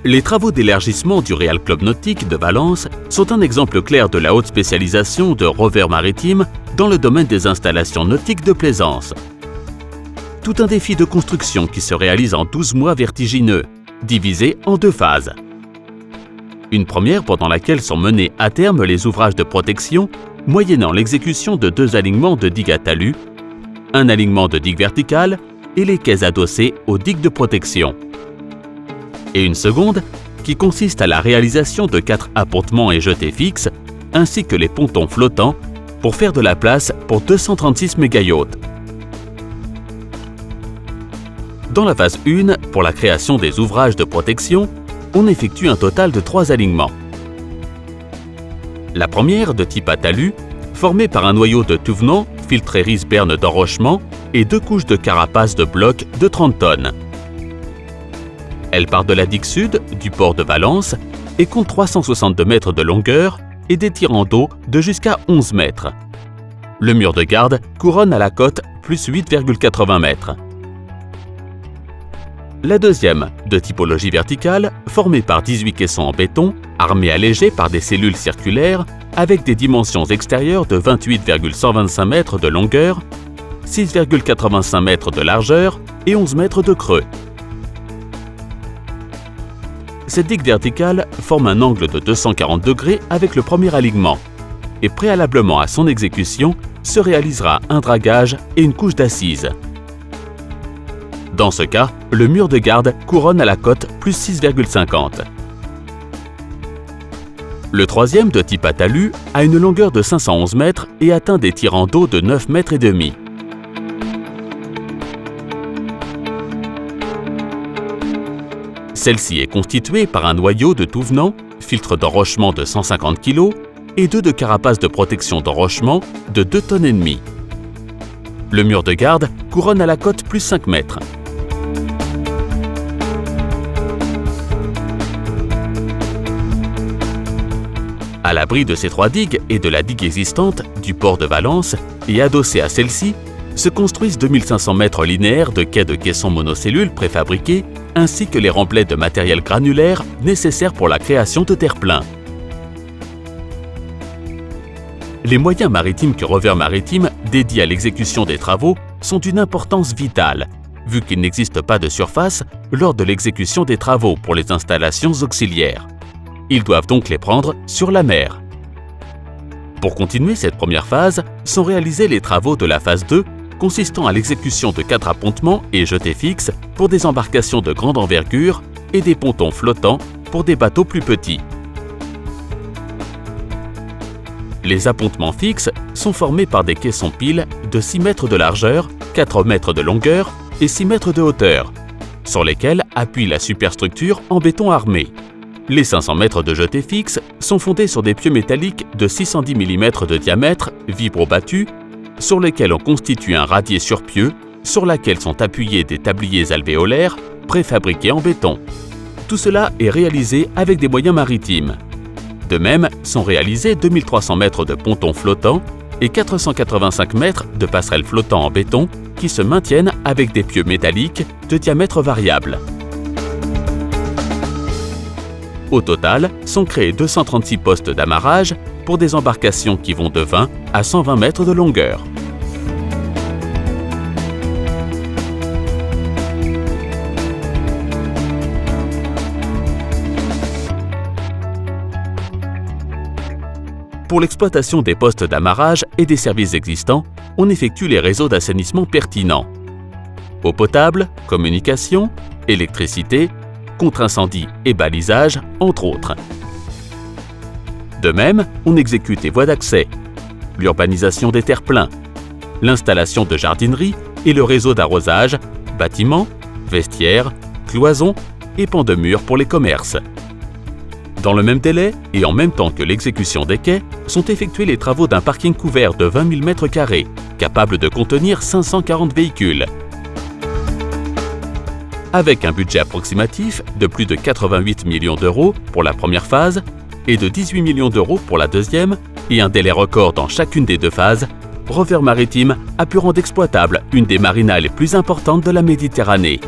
Les travaux d'élargissement du Real Club Nautique de Valence sont un exemple clair de la haute spécialisation de Rover Maritime dans le domaine des installations nautiques de plaisance. Tout un défi de construction qui se réalise en 12 mois vertigineux, divisé en 2 phases. Une première pendant laquelle sont menés à terme les ouvrages de protection, moyennant l'exécution de 2 alignements de digues à talus, un alignement de digues verticales et les quais adossés aux digues de protection. Et une seconde qui consiste à la réalisation de 4 appontements et jetés fixes, ainsi que les pontons flottants, pour faire de la place pour 236 méga-yachts. Dans la phase 1, pour la création des ouvrages de protection, on effectue un total de 3 alignements. La première, de type à talus, formée par un noyau de Touvenant, Filtreris berne d'enrochement et 2 couches de carapace de bloc de 30 tonnes. Elle part de la digue sud, du port de Valence, et compte 362 mètres de longueur et des tirants d'eau de jusqu'à 11 mètres. Le mur de garde couronne à la côte plus 8,80 mètres. La deuxième, de typologie verticale, formée par 18 caissons en béton, armés allégés par des cellules circulaires, avec des dimensions extérieures de 28,125 mètres de longueur, 6,85 mètres de largeur et 11 mètres de creux. Cette digue verticale forme un angle de 240 degrés avec le premier alignement et préalablement à son exécution se réalisera un dragage et une couche d'assises. Dans ce cas, le mur de garde couronne à la côte plus 6,50. Le troisième, de type à talus, a une longueur de 511 mètres et atteint des tirants d'eau de 9 mètres et demi. Celle-ci est constituée par un noyau de Touvenant, filtre d'enrochement de 150 kg et 2 de carapace de protection d'enrochement de 2 tonnes et demie. Le mur de garde couronne à la côte plus 5 mètres. À l'abri de ces 3 digues et de la digue existante du port de Valence et adossée à celle-ci, se construisent 2500 mètres linéaires de quais de caissons monocellules préfabriqués ainsi que les remblais de matériel granulaire nécessaires pour la création de terre-plein. Les moyens maritimes que Rover Maritime dédie à l'exécution des travaux sont d'une importance vitale, vu qu'il n'existe pas de surface lors de l'exécution des travaux pour les installations auxiliaires. Ils doivent donc les prendre sur la mer. Pour continuer cette première phase, sont réalisés les travaux de la phase 2 consistant à l'exécution de 4 appontements et jetés fixes pour des embarcations de grande envergure et des pontons flottants pour des bateaux plus petits. Les appontements fixes sont formés par des caissons piles de 6 mètres de largeur, 4 mètres de longueur et 6 mètres de hauteur, sur lesquels appuie la superstructure en béton armé. Les 500 mètres de jetés fixes sont fondés sur des pieux métalliques de 610 mm de diamètre, vibro-battus, sur lesquels on constitue un radier sur pieux, sur laquelle sont appuyés des tabliers alvéolaires préfabriqués en béton. Tout cela est réalisé avec des moyens maritimes. De même, sont réalisés 2300 mètres de pontons flottants et 485 mètres de passerelles flottants en béton qui se maintiennent avec des pieux métalliques de diamètre variable. Au total, sont créés 236 postes d'amarrage pour des embarcations qui vont de 20 à 120 mètres de longueur. Pour l'exploitation des postes d'amarrage et des services existants, on effectue les réseaux d'assainissement pertinents. Eau potable, communication, électricité, contre-incendie et balisage, entre autres. De même, on exécute les voies d'accès, l'urbanisation des terre-pleins, l'installation de jardinerie et le réseau d'arrosage, bâtiments, vestiaires, cloisons et pans de murs pour les commerces. Dans le même délai et en même temps que l'exécution des quais, sont effectués les travaux d'un parking couvert de 20 000 m², capable de contenir 540 véhicules. Avec un budget approximatif de plus de 88 millions d'euros pour la première phase et de 18 millions d'euros pour la deuxième, et un délai record dans chacune des deux phases, Rover Maritime a pu rendre exploitable une des marinas les plus importantes de la Méditerranée.